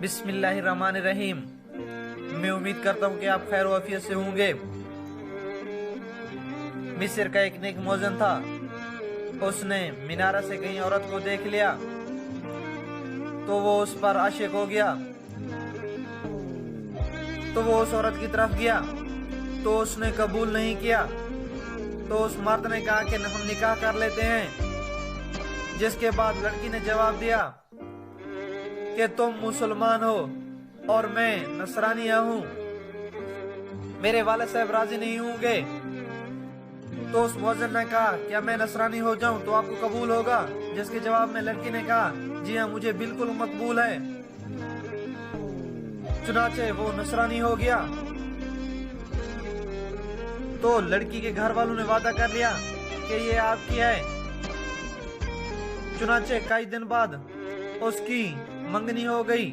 بسم اللہ الرحمن الرحیم۔ میں امید کرتا ہوں کہ آپ خیر و عافیت سے ہوں گے۔ مصر کا ایک نیک موذن تھا، اس نے مینارہ سے کہیں عورت کو دیکھ لیا تو وہ اس پر عاشق ہو گیا، تو وہ اس عورت کی طرف گیا تو اس نے قبول نہیں کیا، تو اس مرد نے کہا کہ ہم نکاح کر لیتے ہیں، جس کے بعد لڑکی نے جواب دیا کہ تم مسلمان ہو اور میں نصرانیہ ہوں، میرے والد صاحب راضی نہیں ہوں گے۔ تو اس موذن نے کہا کیا میں نصرانی ہو جاؤں تو آپ کو قبول ہوگا؟ جس کے جواب میں لڑکی نے کہا جی ہاں مجھے بالکل مقبول ہے۔ چنانچہ وہ نصرانی ہو گیا، تو لڑکی کے گھر والوں نے وعدہ کر لیا کہ یہ آپ کی ہے۔ چنانچہ کئی دن بعد اس کی منگنی ہو گئی۔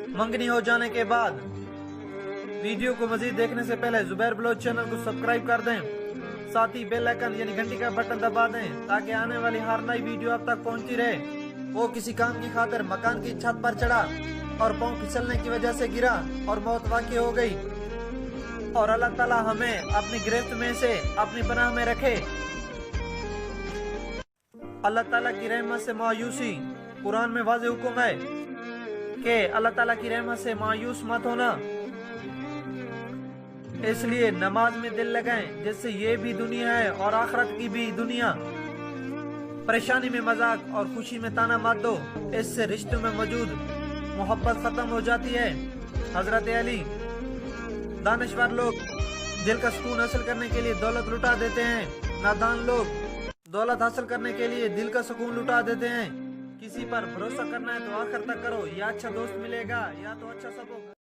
منگنی ہو جانے کے بعد ویڈیو کو مزید دیکھنے سے پہلے زبیر بلوچ چینل کو سبسکرائب کر دیں، ساتھ ہی بیل آئیکن یعنی گھنٹی کا بٹن دبا دیں تاکہ آنے والی ہر نئی ویڈیو آپ تک پہنچتی رہے۔ وہ کسی کام کی خاطر مکان کی چھت پر چڑھا اور پاؤں پھسلنے کی وجہ سے گرا اور موت واقع ہو گئی، اور اللہ تعالی ہمیں اپنی گرفت میں سے اپنی پناہ میں رکھے۔ اللہ تعالیٰ کی رحمت سے مایوسی، قرآن میں واضح حکم ہے کہ اللہ تعالیٰ کی رحمت سے مایوس مت ہونا، اس لیے نماز میں دل لگائیں جس سے یہ بھی دنیا ہے اور آخرت کی بھی دنیا۔ پریشانی میں مذاق اور خوشی میں تانا مت دو، اس سے رشتوں میں موجود محبت ختم ہو جاتی ہے۔ حضرت علی۔ دانشور لوگ دل کا سکون حاصل کرنے کے لیے دولت لٹا دیتے ہیں، نادان لوگ دولت حاصل کرنے کے لیے دل کا سکون لٹا دیتے ہیں۔ کسی پر بھروسہ کرنا ہے تو آخر تک کرو، یا اچھا دوست ملے گا یا تو اچھا سبق۔